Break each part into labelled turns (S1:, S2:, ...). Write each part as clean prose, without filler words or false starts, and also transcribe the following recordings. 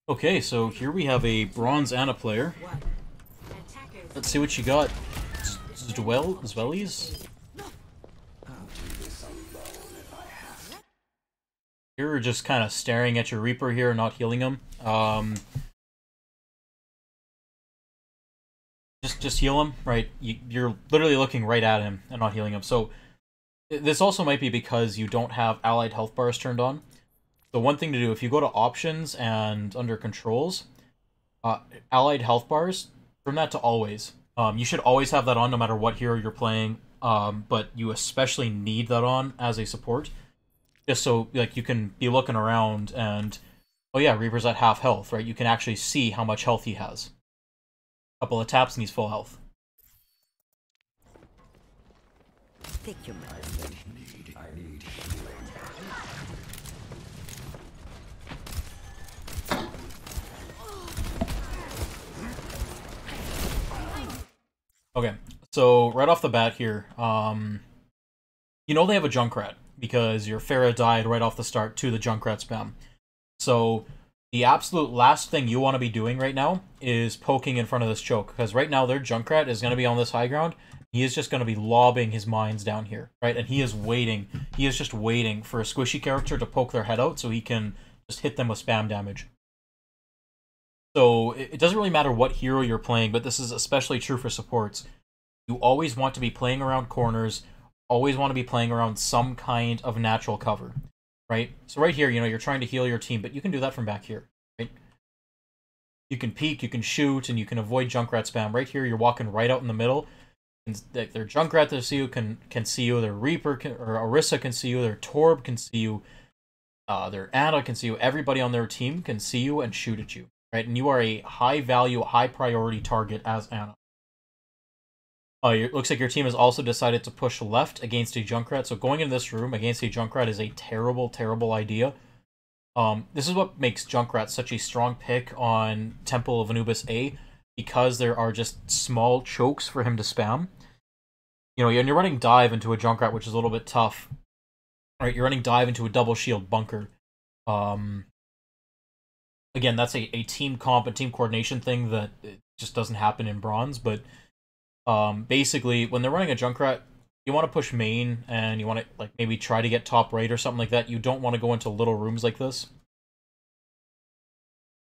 S1: Okay, so here we have a bronze Ana player. Let's see what you got. Zwellies? You're just kind of staring at your Reaper here, not healing him. Just heal him, right? You're literally looking right at him and not healing him. So this also might be because you don't have allied health bars turned on. So one thing to do, if you go to options and under controls, allied health bars, turn that to always. You should always have that on no matter what hero you're playing, but you especially need that on as a support. Just so like you can be looking around and, oh yeah, Reaper's at half health, right? You can actually see how much health he has. A couple of taps and he's full health.
S2: Take your medicine. I need healing.
S1: Okay, so right off the bat here, you know they have a Junkrat, because your Pharah died right off the start to the Junkrat spam. So the absolute last thing you want to be doing right now is poking in front of this choke, because right now their Junkrat is going to be on this high ground. He is just going to be lobbing his mines down here, right? And he is waiting. He is just waiting for a squishy character to poke their head out so he can just hit them with spam damage. So it doesn't really matter what hero you're playing, but this is especially true for supports. You always want to be playing around corners, always want to be playing around some kind of natural cover, right? So right here, you know, you're trying to heal your team, but you can do that from back here, right? You can peek, you can shoot, and you can avoid Junkrat spam. Right here, you're walking right out in the middle. And their Junkrat that see you can see you, their Reaper or Orisa can see you, their Torb can see you, their Ana can see you. Everybody on their team can see you and shoot at you. Right, and you are a high-value, high-priority target as Ana. It looks like your team has also decided to push left against a Junkrat, so going in this room against a Junkrat is a terrible, terrible idea. This is what makes Junkrat such a strong pick on Temple of Anubis A, because there are just small chokes for him to spam. You know, and you're running dive into a Junkrat, which is a little bit tough. Right, you're running dive into a double shield bunker. Again, that's a team comp and team coordination thing that just doesn't happen in bronze, but basically, when they're running a Junkrat, you want to push main, and you want to like maybe try to get top right or something like that. You don't want to go into little rooms like this.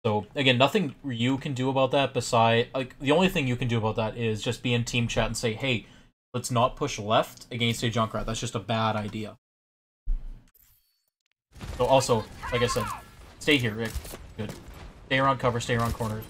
S1: So, again, nothing you can do about that beside... Like, the only thing you can do about that is just be in team chat and say, hey, let's not push left against a Junkrat. That's just a bad idea. So also, like I said, stay here, Rick. Good. Stay around cover, stay around corners.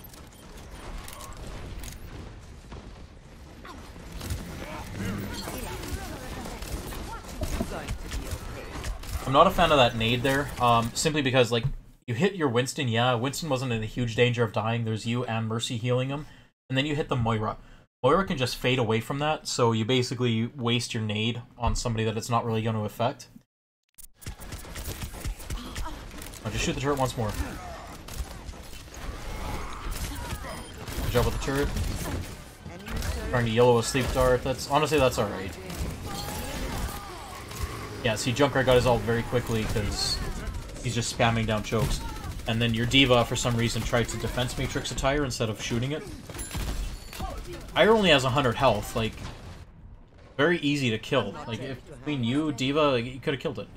S1: I'm not a fan of that nade there, simply because, like, you hit your Winston, yeah, Winston wasn't in a huge danger of dying, there's you and Mercy healing him, and then you hit the Moira. Moira can just fade away from that, so you basically waste your nade on somebody that it's not really going to affect. I'll just shoot the turret once more. Good job with the turret. Trying to yellow a sleep dart. Honestly, that's alright. Yeah, see, Junkrat got his ult very quickly because he's just spamming down chokes. And then your D.Va, for some reason, tried to defense matrix a Tyre instead of shooting it. Tyre only has 100 health, like, very easy to kill. Like, if between you, D.Va, like, you could have killed it.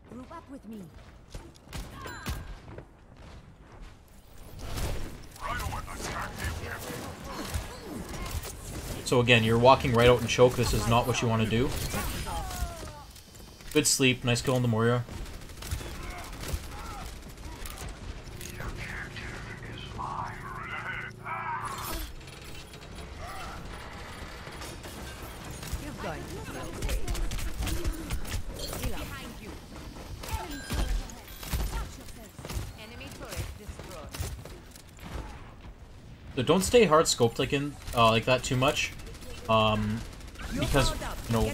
S2: Group up with me.
S1: So again, you're walking right out and choke. This is not what you want to do. Good sleep. Nice kill on the Moira. So don't stay hard scoped like that too much, because you know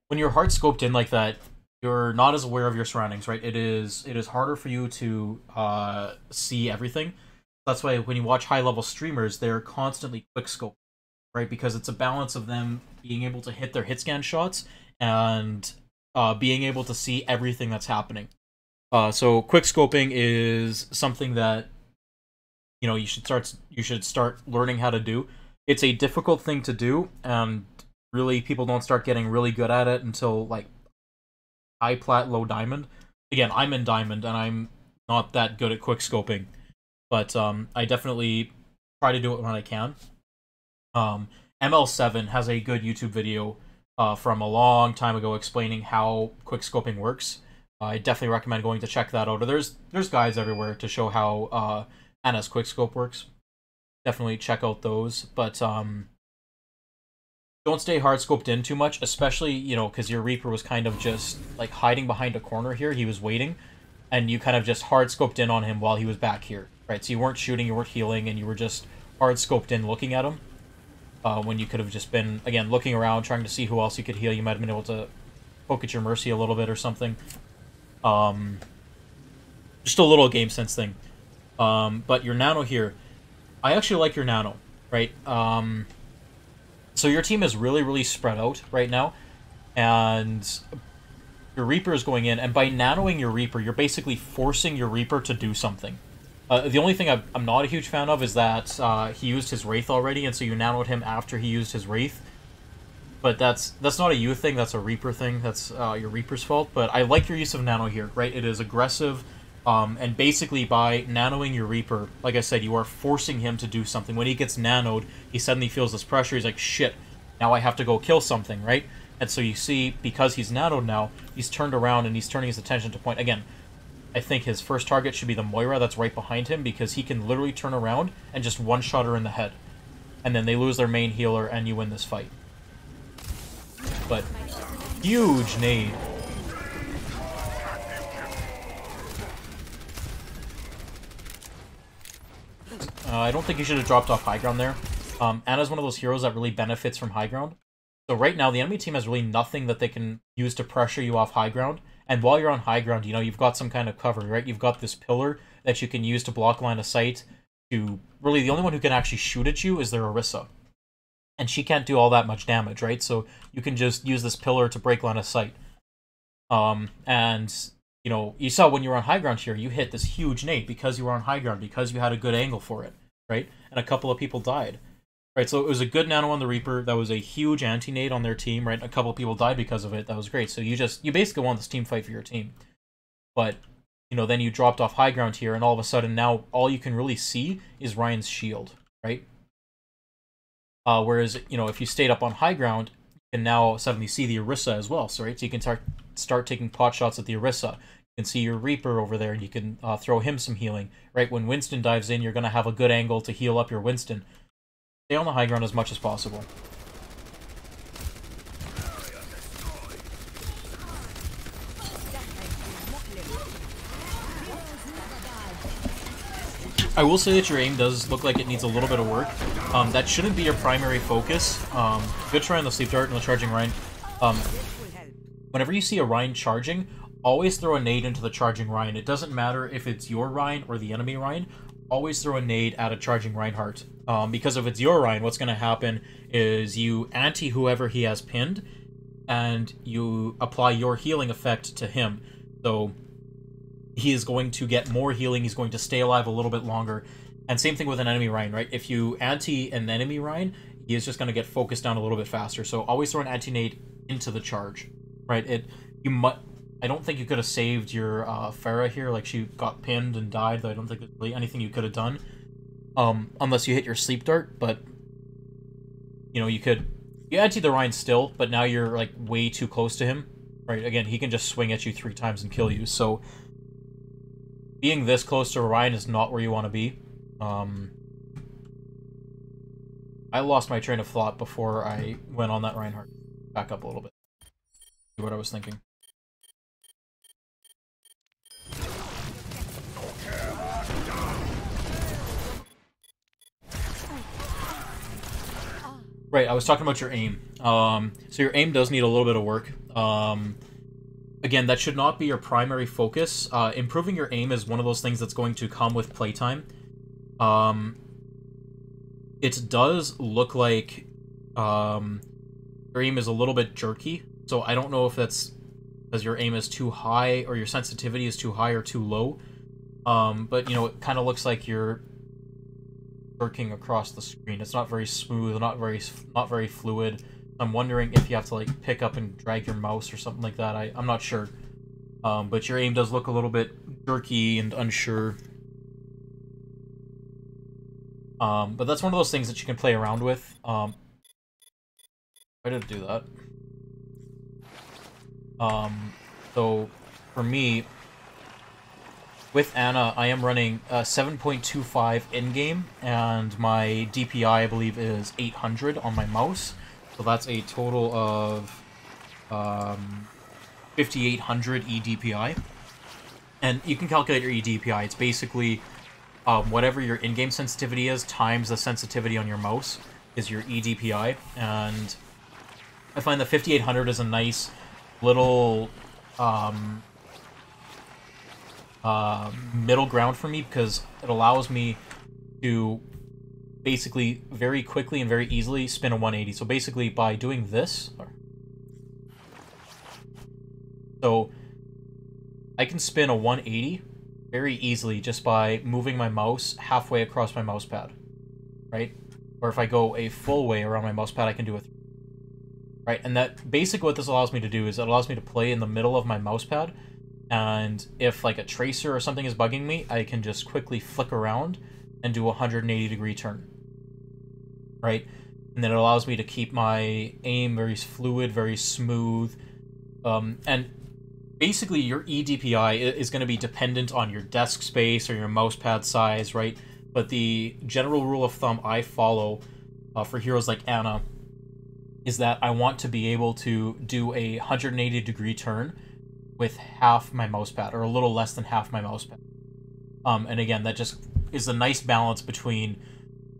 S1: when you're hard scoped in like that, you're not as aware of your surroundings, right? It is harder for you to see everything. That's why when you watch high level streamers, they're constantly quick scope, right? Because it's a balance of them being able to hit their hit scan shots and being able to see everything that's happening. So quick scoping is something that you should start learning how to do. It's a difficult thing to do, and really people don't start getting really good at it until like high plat, low diamond. Again, I'm in diamond and I'm not that good at quick scoping, but I definitely try to do it when I can. ML7 has a good YouTube video from a long time ago explaining how quick scoping works. I definitely recommend going to check that out. Or there's guides everywhere to show how Ana's quick scope works. Definitely check out those, but don't stay hard scoped in too much, especially because your Reaper was kind of just like hiding behind a corner here. He was waiting, and you kind of just hard scoped in on him while he was back here, right? So you weren't shooting, you weren't healing, and you were just hard scoped in looking at him. When you could have just been, again, looking around, trying to see who else you could heal. You might have been able to poke at your mercy a little bit or something. Just a little game sense thing. But your nano here, I actually like your nano, right? So your team is really, really spread out right now, and your Reaper is going in, and by nanoing your Reaper, you're basically forcing your Reaper to do something. The only thing I'm not a huge fan of is that he used his Wraith already, and so you nanoed him after he used his Wraith. But that's not a you thing, that's a Reaper thing, that's your Reaper's fault. But I like your use of nano here, right? It is aggressive, and basically by nanoing your Reaper, like I said, you are forcing him to do something. When he gets nanoed, he suddenly feels this pressure, he's like, shit, now I have to go kill something, right? And so you see, because he's nanoed now, he's turned around and he's turning his attention to point. Again, I think his first target should be the Moira that's right behind him, because he can literally turn around and just one-shot her in the head. And then they lose their main healer and you win this fight. But huge nade. I don't think you should have dropped off high ground there. Ana's one of those heroes that really benefits from high ground. So right now, the enemy team has really nothing that they can use to pressure you off high ground. And while you're on high ground, you've got some kind of cover, right? You've got this pillar that you can use to block line of sight. Really, the only one who can actually shoot at you is their Orisa. And she can't do all that much damage, right? So you can just use this pillar to break line of sight. And you saw when you were on high ground here, you hit this huge nade because you were on high ground, because you had a good angle for it, right? And a couple of people died. Right, so it was a good nano on the Reaper. That was a huge anti-nade on their team, right? A couple of people died because of it. That was great. So you basically won this team fight for your team. But, then you dropped off high ground here, and all of a sudden now all you can really see is Ryan's shield, right? Whereas, if you stayed up on high ground, you can now suddenly see the Orisa as well. So, right? So you can start taking pot shots at the Orisa. You can see your Reaper over there, and you can throw him some healing, right? When Winston dives in, you're going to have a good angle to heal up your Winston. Stay on the high ground as much as possible. I will say that your aim does look like it needs a little bit of work. That shouldn't be your primary focus. Good try on the sleep dart and the charging Rhine. Whenever you see a Rhine charging, always throw a nade into the charging Rhine. It doesn't matter if it's your Rhine or the enemy Rhine. Always throw a nade at a charging Reinhardt. Because if it's your Rhine, what's going to happen is you anti whoever he has pinned, and you apply your healing effect to him. So he is going to get more healing, he's going to stay alive a little bit longer. And same thing with an enemy Rhine, right? If you anti an enemy Rhine, he is just going to get focused down a little bit faster. So always throw an anti-nade into the charge, right? I don't think you could have saved your Pharah here. Like, she got pinned and died. I don't think there's really anything you could have done. Unless you hit your sleep dart, but you anti the Rhine still, but now you're like way too close to him, right? Again, he can just swing at you 3 times and kill you. So being this close to Rhine is not where you want to be. I lost my train of thought before I went on that Reinhardt. Back up a little bit. See what I was thinking. Right, I was talking about your aim. So your aim does need a little bit of work. Again, that should not be your primary focus. Improving your aim is one of those things that's going to come with playtime. It does look like your aim is a little bit jerky, so I don't know if that's because your aim is too high or your sensitivity is too high or too low. But you know, it kind of looks like you're working across the screen. It's not very smooth, not very fluid. I'm wondering if you have to like pick up and drag your mouse or something like that. I'm not sure. But your aim does look a little bit jerky and unsure. But that's one of those things that you can play around with. Why did it do that? So for me, with Ana, I am running 7.25 in-game, and my DPI, I believe, is 800 on my mouse. So that's a total of 5,800 eDPI. And you can calculate your eDPI. It's basically whatever your in-game sensitivity is times the sensitivity on your mouse is your eDPI. And I find the 5,800 is a nice little middle ground for me, because it allows me to basically very quickly and very easily spin a 180. So basically by doing this, so I can spin a 180 very easily just by moving my mouse halfway across my mouse pad, right? Or if I go a full way around my mouse pad, I can do it. Right, and that basically what this allows me to do is it allows me to play in the middle of my mouse pad, and if like a tracer or something is bugging me, I can just quickly flick around and do a 180-degree turn. Right, and then it allows me to keep my aim very fluid, very smooth, and basically your eDPI is going to be dependent on your desk space or your mouse pad size, right? But the general rule of thumb I follow for heroes like Ana is that I want to be able to do a 180-degree turn with half my mouse pad, or a little less than half my mouse pad. And again, that just is a nice balance between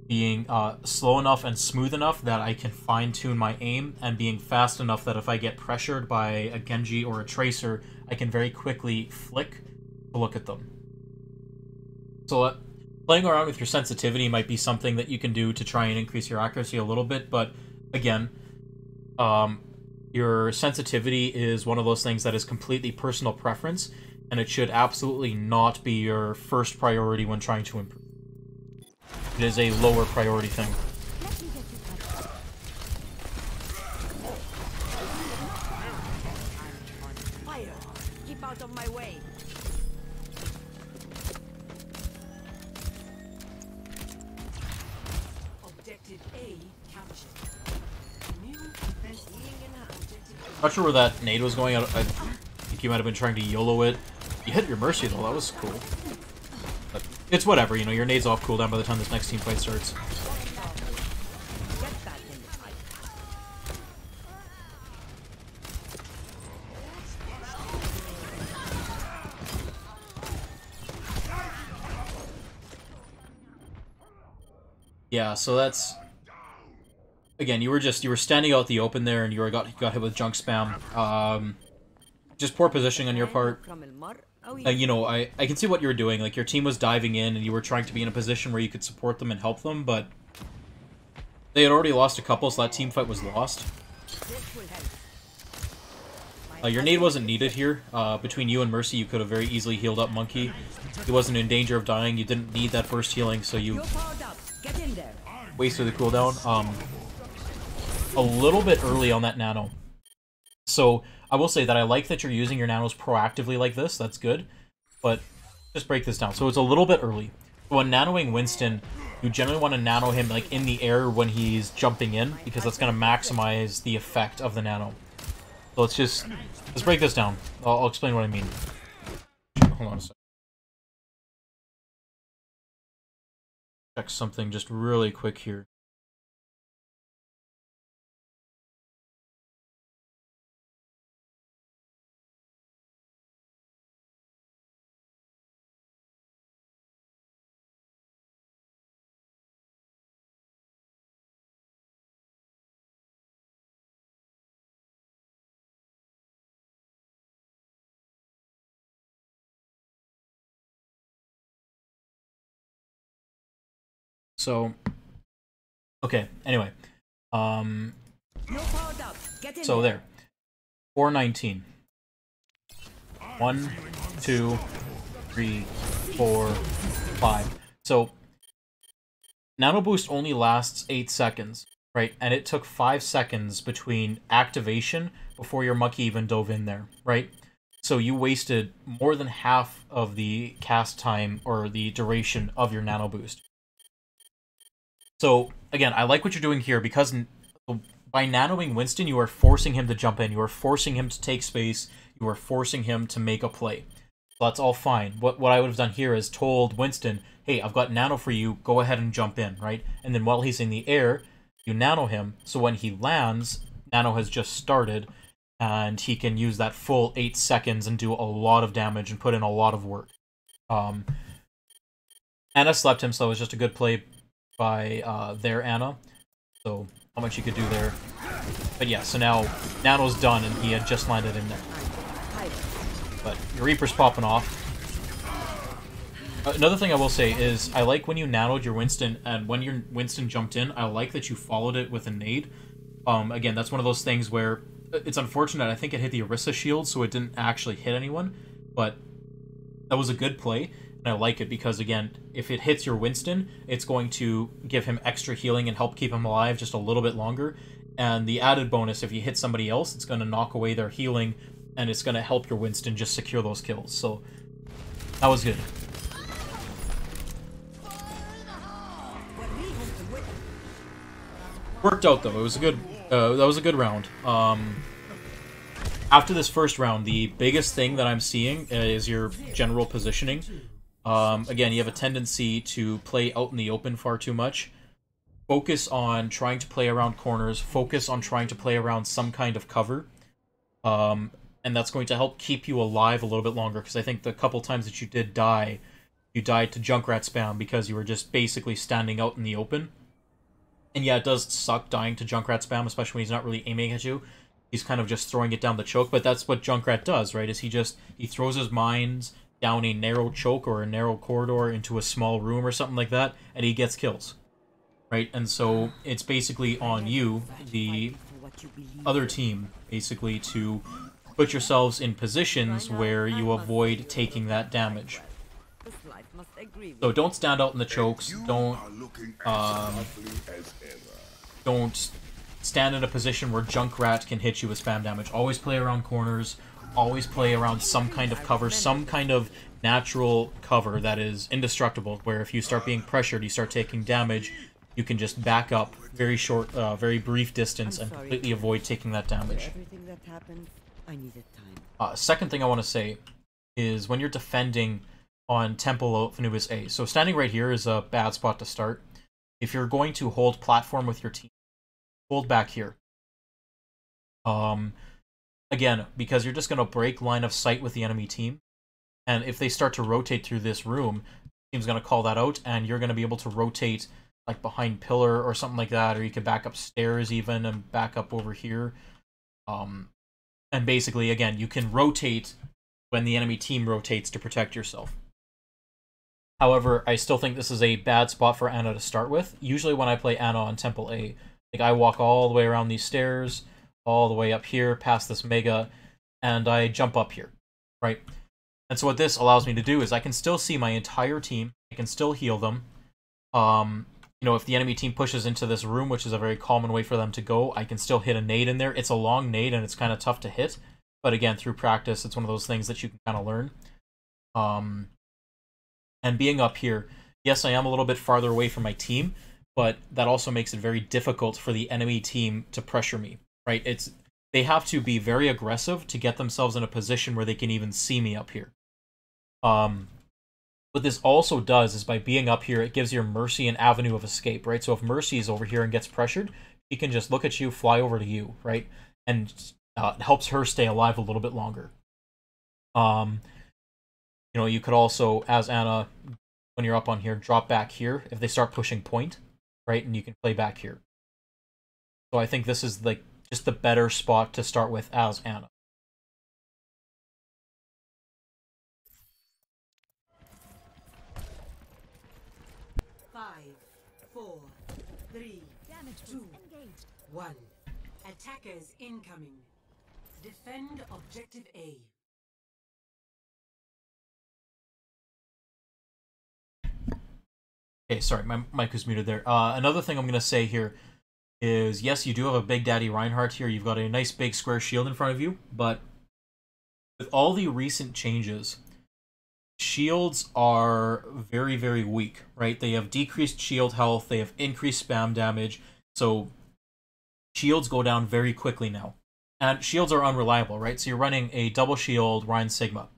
S1: being slow enough and smooth enough that I can fine-tune my aim, and being fast enough that if I get pressured by a Genji or a Tracer, I can very quickly flick to look at them. So playing around with your sensitivity might be something that you can do to try and increase your accuracy a little bit, but again, your sensitivity is one of those things that is completely personal preference, and it should absolutely not be your first priority when trying to improve. It is a lower priority thing.
S2: Fire! Keep out of my way! Objective A captured.
S1: Not sure where that nade was going. I think you might have been trying to YOLO it. You hit your Mercy though, that was cool. But it's whatever, you know, your nade's off cooldown by the time this next team fight starts. Yeah, so that's... Again, you were standing out the open there, and you got hit with junk spam. Just poor positioning on your part. You know, I can see what you were doing. Like, your team was diving in, and you were trying to be in a position where you could support them and help them, but they had already lost a couple, so that team fight was lost. Your nade wasn't needed here. Between you and Mercy, you could have very easily healed up Monkey. He wasn't in danger of dying. You didn't need that burst healing, so you wasted the cooldown. A little bit early on that nano. So I will say that I like that you're using your nanos proactively like this. That's good. But just break this down. So it's a little bit early. When nanoing Winston, you generally want to nano him like in the air when he's jumping in, because that's going to maximize the effect of the nano. So let's break this down. I'll explain what I mean. Hold on a second. Check something just really quick here. So, okay, anyway. So there. 419. 1, 2, 3, 4, 5. So Nano Boost only lasts 8 seconds, right? And it took 5 seconds between activation before your monkey even dove in there, right? So you wasted more than half of the cast time or the duration of your Nano Boost. So, again, I like what you're doing here because by nanoing Winston, you are forcing him to jump in. You are forcing him to take space. You are forcing him to make a play. So that's all fine. What I would have done here is told Winston, hey, I've got nano for you. Go ahead and jump in, right? And then while he's in the air, you nano him. So when he lands, nano has just started, and he can use that full 8 seconds and do a lot of damage and put in a lot of work. Ana slept him, so it was just a good play by their Ana. So how much you could do there. But yeah, so now Nano's done and he had just landed in there. But your Reaper's popping off. Another thing I will say is I like when you nanoed your Winston and when your Winston jumped in, I like that you followed it with a nade. Again, that's one of those things where it's unfortunate. I think it hit the Orisa shield, so it didn't actually hit anyone. But that was a good play. And I like it because, again, if it hits your Winston, it's going to give him extra healing and help keep him alive just a little bit longer. And the added bonus, if you hit somebody else, it's going to knock away their healing, and it's going to help your Winston just secure those kills. So, that was good. Worked out, though. It was a good, that was a good round. After this first round, the biggest thing that I'm seeing is your general positioning. Again, you have a tendency to play out in the open far too much. Focus on trying to play around corners. Focus on trying to play around some kind of cover. And that's going to help keep you alive a little bit longer, because I think the couple times that you did die, you died to Junkrat spam because you were just basically standing out in the open. And yeah, it does suck dying to Junkrat spam, especially when he's not really aiming at you. He's kind of just throwing it down the choke, but that's what Junkrat does, right? Is he throws his mines down a narrow choke or a narrow corridor into a small room or something like that, and he gets kills, right? And so it's basically on you, the other team, basically, to put yourselves in positions where you avoid taking that damage. So don't stand out in the chokes, don't stand in a position where Junkrat can hit you with spam damage. Always play around corners, always play around some kind of cover, some kind of natural cover that is indestructible, where if you start being pressured, you start taking damage, you can just back up very short, very brief distance and completely avoid taking that damage. Second thing I want to say is when you're defending on Temple of Anubis A. So standing right here is a bad spot to start. If you're going to hold platform with your team, hold back here. Again, because you're just going to break line of sight with the enemy team. And if they start to rotate through this room, the team's going to call that out, and you're going to be able to rotate like behind pillar or something like that, or you could back upstairs even and back up over here. And basically, again, you can rotate when the enemy team rotates to protect yourself. However, I still think this is a bad spot for Ana to start with. Usually when I play Ana on Temple A, like I walk all the way around these stairs, all the way up here, past this Mega, and I jump up here, right? And so what this allows me to do is I can still see my entire team. I can still heal them. You know, if the enemy team pushes into this room, which is a very common way for them to go, I can still hit a nade in there. It's a long nade, and it's kind of tough to hit. But again, through practice, it's one of those things that you can kind of learn. And being up here, yes, I am a little bit farther away from my team, but that also makes it very difficult for the enemy team to pressure me, right? They have to be very aggressive to get themselves in a position where they can even see me up here. What this also does is by being up here, it gives your Mercy an avenue of escape, right? So if Mercy is over here and gets pressured, he can just look at you, fly over to you, right? And it helps her stay alive a little bit longer. You know, you could also, as Ana, when you're up on here, drop back here if they start pushing point, right? And you can play back here. So I think this is like just the better spot to start with as Ana.
S3: Five, 4, 3, 2, 1. Attackers incoming. Defend objective A.
S1: Okay, sorry, my mic was muted there. Another thing I'm going to say here is, yes, you do have a Big Daddy Reinhardt here. You've got a nice big square shield in front of you, but with all the recent changes, shields are very, very weak, right? They have decreased shield health, they have increased spam damage, so shields go down very quickly now. And shields are unreliable, right? So you're running a double shield Rein Sigma.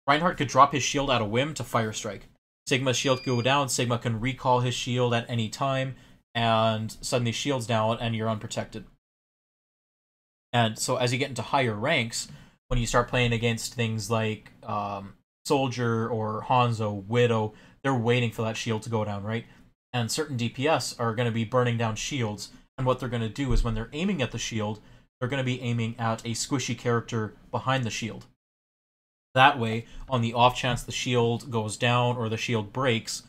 S1: Reinhardt could drop his shield at a whim to Fire Strike. Sigma's shield could go down, Sigma can recall his shield at any time, and suddenly shield's down and you're unprotected. And so as you get into higher ranks, when you start playing against things like Soldier or Hanzo, Widow, they're waiting for that shield to go down, right? And certain DPS are going to be burning down shields, and what they're going to do is when they're aiming at the shield, they're going to be aiming at a squishy character behind the shield. That way, on the off chance the shield goes down or the shield breaks,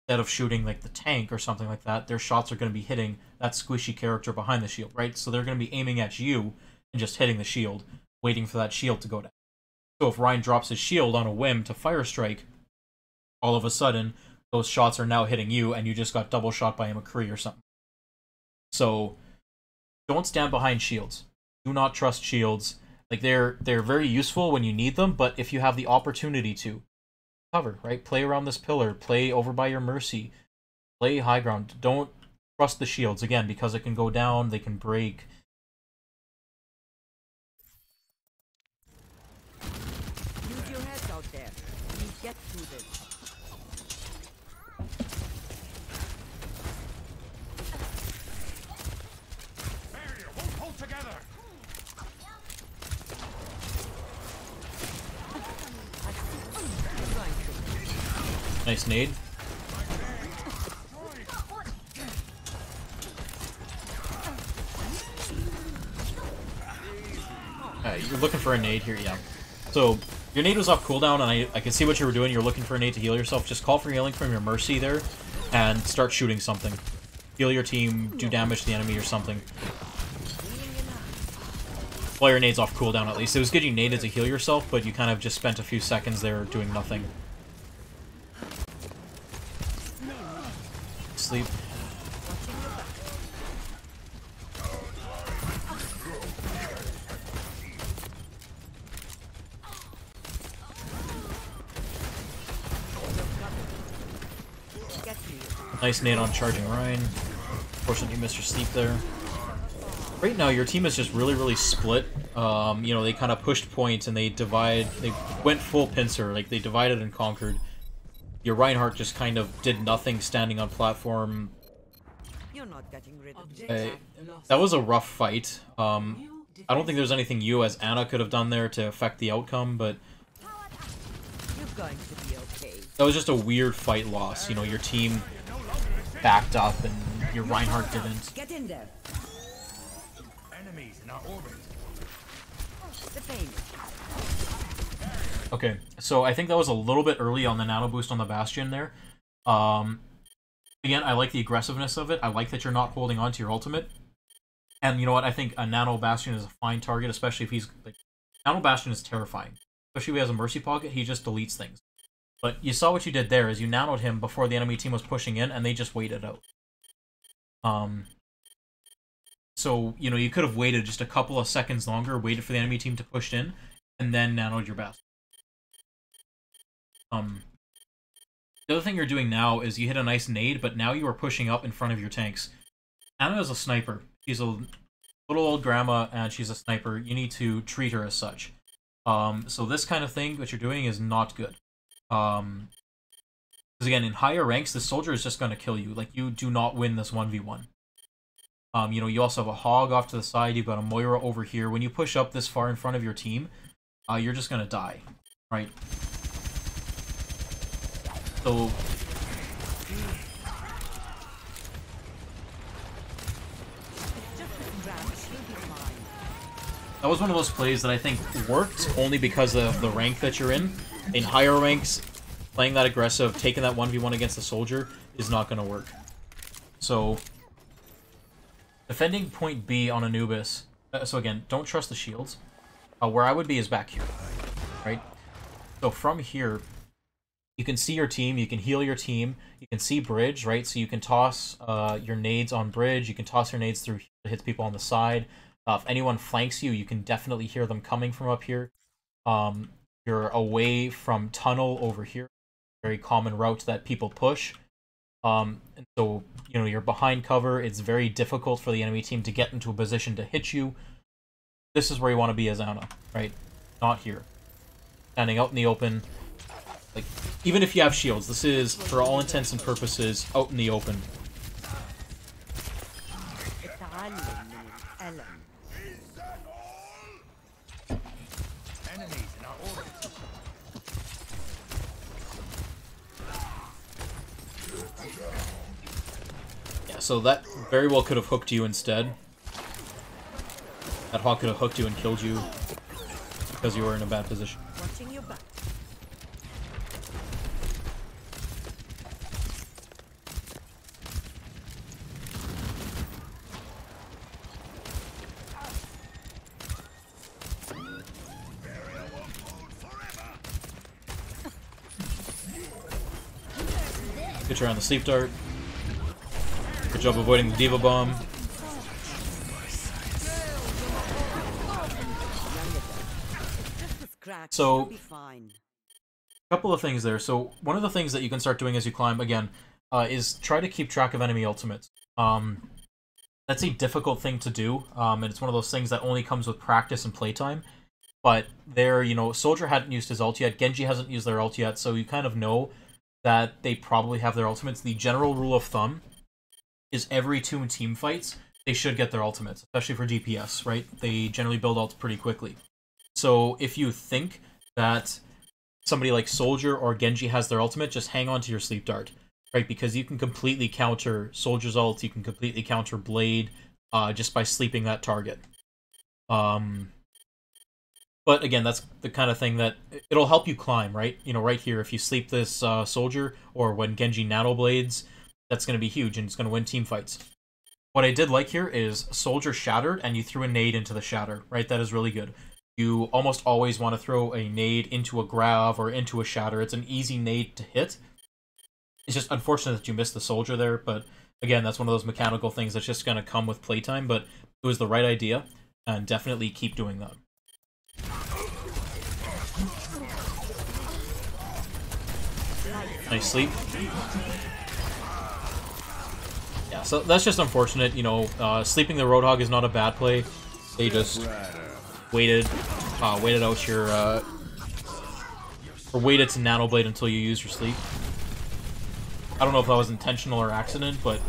S1: instead of shooting like the tank or something like that, their shots are going to be hitting that squishy character behind the shield, right? So they're going to be aiming at you and just hitting the shield, waiting for that shield to go down. So if Rein drops his shield on a whim to Fire Strike, all of a sudden, those shots are now hitting you, and you just got double shot by a McCree or something. So, don't stand behind shields. Do not trust shields. Like, they're very useful when you need them, but if you have the opportunity to, cover, right? Play around this pillar, play over by your Mercy, play high ground. Don't trust the shields, again, because it can go down, they can break.
S2: Use your heads out there. We get through this.
S4: Barrier won't hold together.
S1: Nice nade. You're looking for a nade here, yeah. So, your nade was off cooldown, and I can see what you were doing. You're looking for a nade to heal yourself. Just call for healing from your Mercy there, and start shooting something. Heal your team, do damage to the enemy or something. While your nade's off cooldown, at least. It was good you naded to heal yourself, but you kind of just spent a few seconds there doing nothing. Sleep. Nice nade on charging Rein. Unfortunately, you missed your sleep there. Right now, your team is just really, really split. You know, they kind of pushed points and they went full pincer. Like, they divided and conquered. Your Reinhardt just kind of did nothing standing on platform.
S2: You're not getting rid of
S1: That was a rough fight. I don't think there's anything you as Ana could have done there to affect the outcome, but
S2: You're going to be okay.
S1: that was just a weird fight loss. You know, your team backed up and your Reinhardt didn't.
S2: Get in there.
S4: Enemies in our orbit.
S2: The pain.
S1: Okay, so I think that was a little bit early on the nano boost on the Bastion there. Again, I like the aggressiveness of it. I like that you're not holding on to your ultimate. And you know what? I think a nano Bastion is a fine target, especially if he's like, nano Bastion is terrifying. Especially if he has a Mercy Pocket, he just deletes things. But you saw what you did there, is you nanoed him before the enemy team was pushing in, and they just waited out. So, you know, you could have waited just a couple of seconds longer, waited for the enemy team to push in, and then nanoed your Bastion. The other thing you're doing now is you hit a nice nade, but now you are pushing up in front of your tanks. Ana is a sniper. She's a little old grandma, and she's a sniper. You need to treat her as such. So this kind of thing, what you're doing, is not good. Because again, in higher ranks, the soldier is just going to kill you. Like, you do not win this 1v1. You know, you also have a Hog off to the side. You've got a Moira over here. When you push up this far in front of your team, you're just going to die, right? So that was one of those plays that I think worked only because of the rank that you're in. In higher ranks, playing that aggressive, taking that 1v1 against the soldier is not going to work. So, defending point B on Anubis. So again, don't trust the shields. Where I would be is back here, right? So from here, You can see your team, you can heal your team, you can see bridge, right? So you can toss your nades on bridge, you can toss your nades through to hit people on the side. If anyone flanks you, you can definitely hear them coming from up here. You're away from tunnel over here, very common route that people push. And so, you know, you're behind cover, it's very difficult for the enemy team to get into a position to hit you. This is where you want to be as Ana, right? Not here. Standing out in the open. Like, even if you have shields, this is, for all intents and purposes, out in the open. Yeah, so that very well could have hooked you instead. That hawk could have hooked you and killed you because you were in a bad position.
S2: Watching your back.
S1: Good try on the sleep dart. Good job avoiding the Diva Bomb. So, a couple of things there. So, one of the things that you can start doing as you climb, again, is try to keep track of enemy ultimates. That's a difficult thing to do, and it's one of those things that only comes with practice and playtime. But there, you know, Soldier hadn't used his ult yet, Genji hasn't used their ult yet, so you kind of know that they probably have their ultimates. The general rule of thumb is every 2 team fights, they should get their ultimates, especially for DPS, right? They generally build ults pretty quickly. So if you think that somebody like Soldier or Genji has their ultimate, just hang on to your sleep dart, right? Because you can completely counter Soldier's ult, you can completely counter Blade just by sleeping that target. But again, that's the kind of thing that it'll help you climb, right? You know, right here, if you sleep this Soldier, or when Genji nano blades, that's going to be huge, and it's going to win team fights. What I did like here is Soldier shattered, and you threw a nade into the shatter, right? That is really good. You almost always want to throw a nade into a grav or into a shatter. It's an easy nade to hit. It's just unfortunate that you missed the Soldier there, but again, that's one of those mechanical things that's just going to come with playtime, but it was the right idea, and definitely keep doing that. Nice sleep. Yeah, so that's just unfortunate, you know, sleeping the Roadhog is not a bad play. They just waited out your, or waited to Nano Blade until you use your sleep. I don't know if that was intentional or accident, but...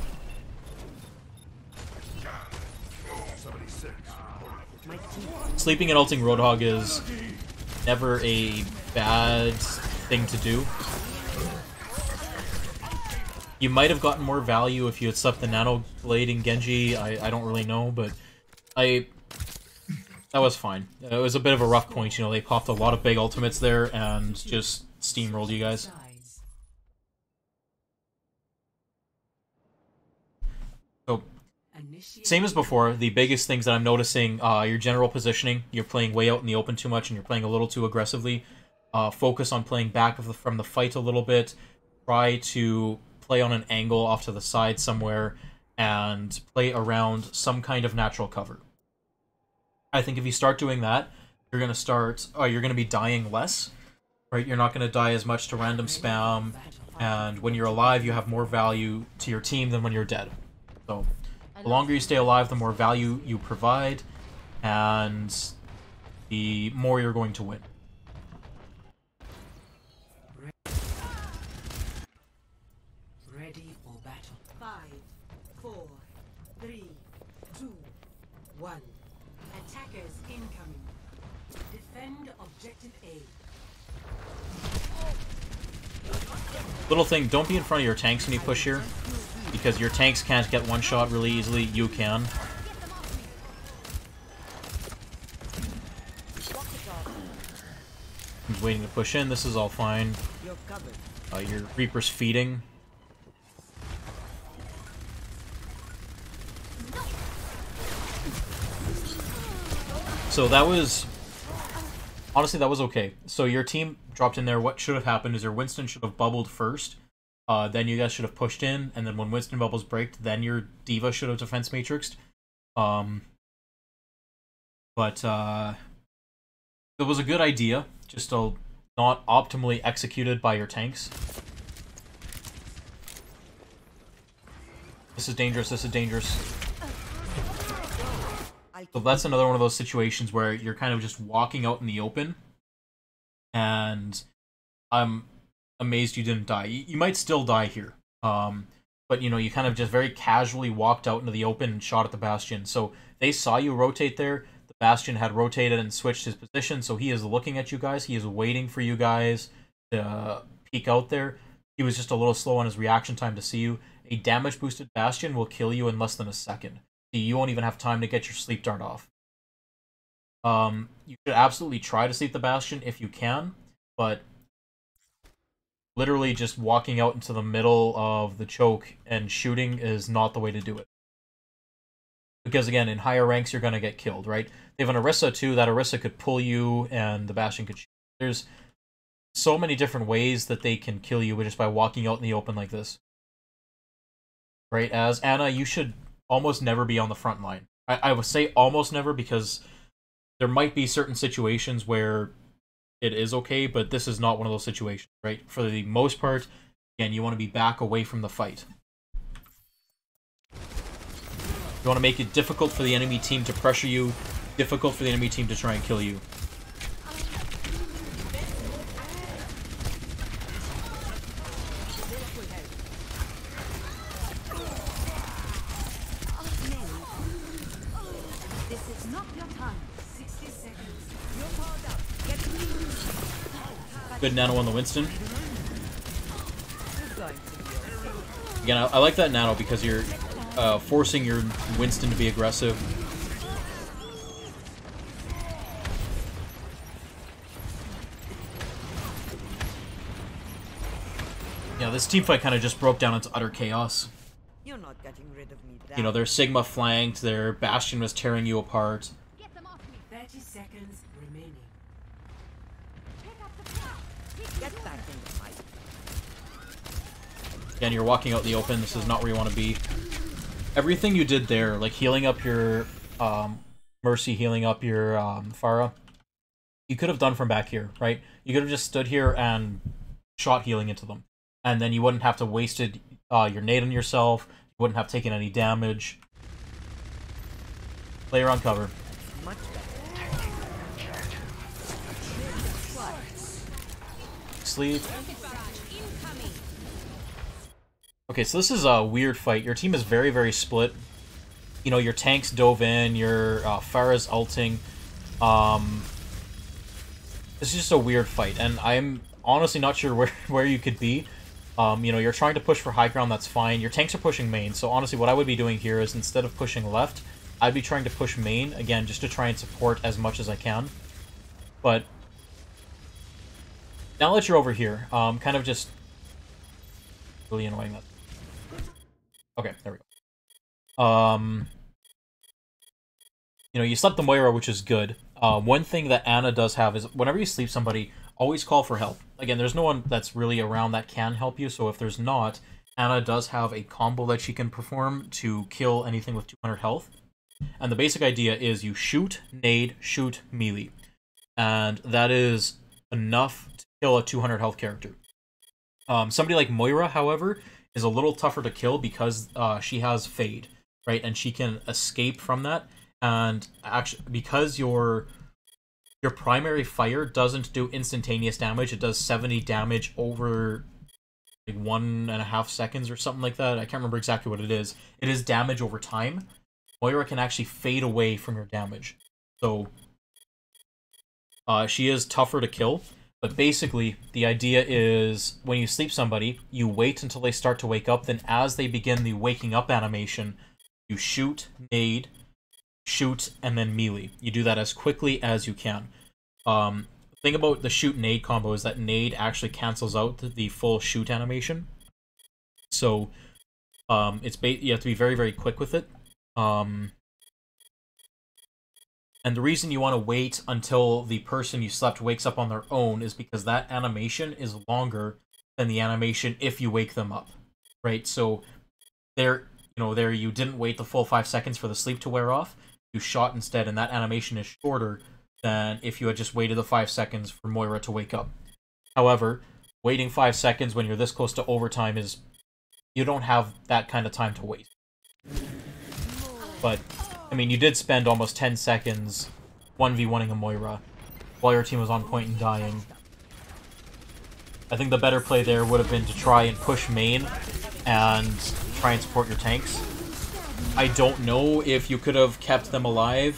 S1: Sleeping and ulting Roadhog is never a bad thing to do. You might have gotten more value if you had slept the Nano Blade in Genji, I don't really know, but that was fine. It was a bit of a rough point, you know, they popped a lot of big ultimates there and just steamrolled you guys. So, same as before, the biggest things that I'm noticing, your general positioning, you're playing way out in the open too much and you're playing a little too aggressively. Focus on playing back from the fight a little bit. Try to play on an angle off to the side somewhere and play around some kind of natural cover. I think if you start doing that, you're going to be dying less, right? You're not going to die as much to random spam, and when you're alive, you have more value to your team than when you're dead. So, the longer you stay alive, the more value you provide, and the more you're going to win.
S3: Ready for battle. 5, 4, 3, 2, 1. Attackers incoming. Defend objective A.
S1: Little thing, don't be in front of your tanks when you push here, because your tanks can't get one shot really easily. You can. He's waiting to push in. This is all fine. Your Reaper's feeding. So that was honestly, that was okay. So your team dropped in there. What should have happened is your Winston should have bubbled first. Then you guys should have pushed in, and then when Winston bubbles break, then your Diva should have defense matrixed. But it was a good idea, just not optimally executed by your tanks. This is dangerous, this is dangerous. So that's another one of those situations where you're kind of just walking out in the open, and I'm amazed you didn't die. You might still die here, but you know, you kind of just very casually walked out into the open and shot at the Bastion. So they saw you rotate there. The Bastion had rotated and switched his position, so he is looking at you guys. He is waiting for you guys to peek out there. He was just a little slow on his reaction time to see you. A damage boosted Bastion will kill you in less than a second. You won't even have time to get your sleep dart off. You should absolutely try to sleep the Bastion if you can, but literally just walking out into the middle of the choke and shooting is not the way to do it. Because again, in higher ranks, you're going to get killed, right? They have an Orisa too. That Orisa could pull you and the Bastion could shoot. There's so many different ways that they can kill you just by walking out in the open like this. Right? As Ana, you should almost never be on the front line. I would say almost never, because there might be certain situations where it is okay, but this is not one of those situations, right? For the most part, again, you want to be back away from the fight. You want to make it difficult for the enemy team to pressure you, difficult for the enemy team to try and kill you. Good nano on the Winston. Again, I like that nano because you're forcing your Winston to be aggressive. Yeah, this teamfight kind of just broke down into utter chaos.
S2: You're not getting rid of me.
S1: You know, their Sigma flanked, their Bastion was tearing you apart.
S3: 30 seconds remaining.
S2: Get back in the fight.
S1: Again, you're walking out in the open. This is not where you want to be. Everything you did there, like healing up your Mercy, healing up your Pharah, you could have done from back here, right? You could have just stood here and shot healing into them. And then you wouldn't have to wasted your nade on yourself. You wouldn't have taken any damage. Player on cover.
S2: Much better.
S1: Sleep. Okay, so this is a weird fight. Your team is very, very split. You know, your tanks dove in, your Pharah's ulting. This is just a weird fight, and I'm honestly not sure where you could be. You know, you're trying to push for high ground, that's fine. Your tanks are pushing main, so honestly what I would be doing here is instead of pushing left, I'd be trying to push main, again, just to try and support as much as I can. But now that you're over here, kind of just really annoying that. Okay, there we go. You know, you slept the Moira, which is good. One thing that Ana does have is whenever you sleep somebody, always call for help. Again, there's no one that's really around that can help you, so if there's not, Ana does have a combo that she can perform to kill anything with 200 health. And the basic idea is you shoot, nade, shoot, melee. And that is enough to kill a 200 health character. Somebody like Moira, however, is a little tougher to kill because she has Fade, right? And she can escape from that. And actually, because your primary fire doesn't do instantaneous damage, it does 70 damage over like 1.5 seconds or something like that. I can't remember exactly what it is. It is damage over time. Moira can actually fade away from your damage. So she is tougher to kill. But basically, the idea is when you sleep somebody, you wait until they start to wake up. Then as they begin the waking up animation, you shoot, nade, shoot, and then melee. You do that as quickly as you can. The thing about the shoot nade combo is that nade actually cancels out the full shoot animation. So you have to be very, very quick with it. And And the reason you want to wait until the person you slept wakes up on their own is because that animation is longer than the animation if you wake them up, right? So there, there you didn't wait the full 5 seconds for the sleep to wear off. You shot instead, and that animation is shorter than if you had just waited the 5 seconds for Moira to wake up. However, waiting 5 seconds when you're this close to overtime is... you don't have that kind of time to wait. But, I mean, you did spend almost 10 seconds 1v1ing a Moira while your team was on point and dying. I think the better play there would have been to try and push main and try and support your tanks. I don't know if you could have kept them alive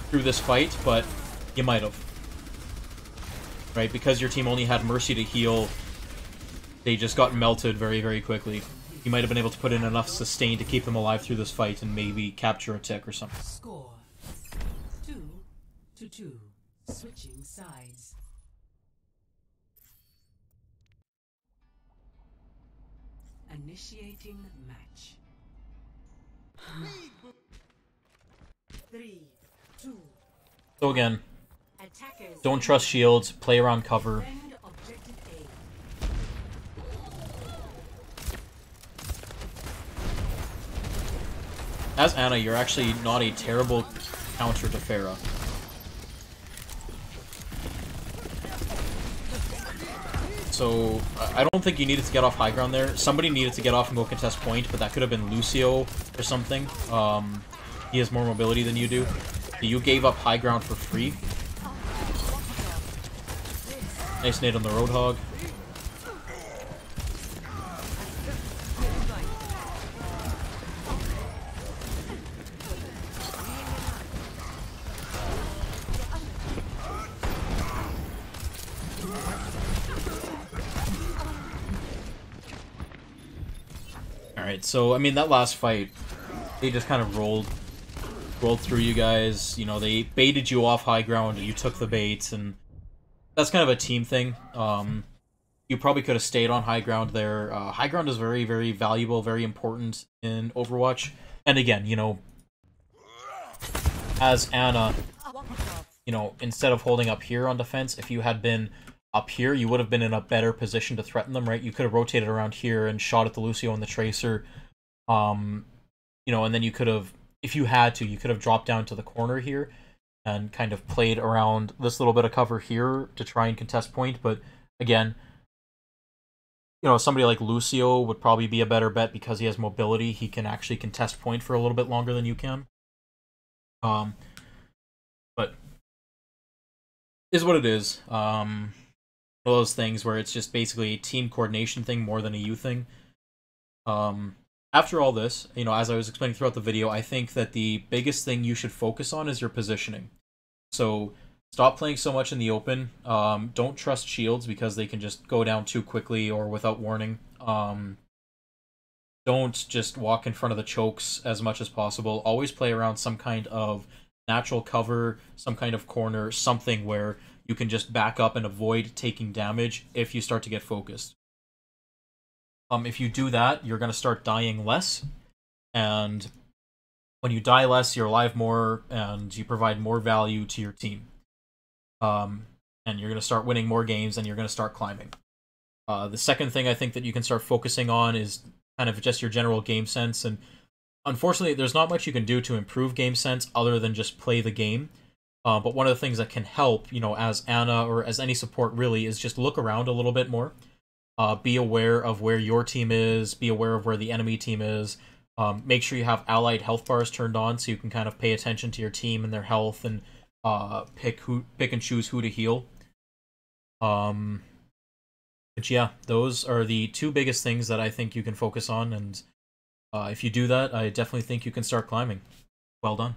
S1: through this fight, but you might have. Right? Because your team only had Mercy to heal, they just got melted very, very quickly. You might have been able to put in enough sustain to keep them alive through this fight and maybe capture a tick or something.
S3: Score 2-2. Switching sides. Initiating match. 3, 2.
S1: So again,
S3: Attackers.
S1: don't trust shields, play around cover.
S3: Defend objective A.
S1: As Ana, you're actually not a terrible counter to Pharah. So, I don't think you needed to get off high ground there. Somebody needed to get off and go contest point, but that could have been Lucio or something. He has more mobility than you do. You gave up high ground for free. Nice nade on the Roadhog. Alright, so, I mean, that last fight, they just kind of rolled through you guys. You know, they baited you off high ground, you took the baits, and that's kind of a team thing. You probably could have stayed on high ground there. High ground is very, very valuable, very important in Overwatch. And again, you know, as Ana, you know, instead of holding up here on defense, if you had been up here, you would have been in a better position to threaten them, right? You could have rotated around here and shot at the Lucio and the Tracer. You know, and then you could have, if you had to, you could have dropped down to the corner here and kind of played around this little bit of cover here to try and contest point. But again, you know, somebody like Lucio would probably be a better bet because he has mobility. He can actually contest point for a little bit longer than you can. But is what it is. One of those things where it's just basically a team coordination thing more than a you thing. After all this, you know, as I was explaining throughout the video, I think that the biggest thing you should focus on is your positioning. So stop playing so much in the open. Don't trust shields because they can just go down too quickly or without warning. Don't just walk in front of the chokes as much as possible. Always play around some kind of natural cover, some kind of corner, something where you can just back up and avoid taking damage if you start to get focused. If you do that, you're going to start dying less, and when you die less, you're alive more, and you provide more value to your team. And you're going to start winning more games, and you're going to start climbing. The second thing I think that you can start focusing on is kind of just your general game sense, and unfortunately, there's not much you can do to improve game sense other than just play the game. But one of the things that can help, you know, as Ana or as any support really, is just look around a little bit more. Be aware of where your team is. Be aware of where the enemy team is. Make sure you have allied health bars turned on so you can kind of pay attention to your team and their health and pick and choose who to heal. But yeah, those are the two biggest things that I think you can focus on, and if you do that, I definitely think you can start climbing. Well done.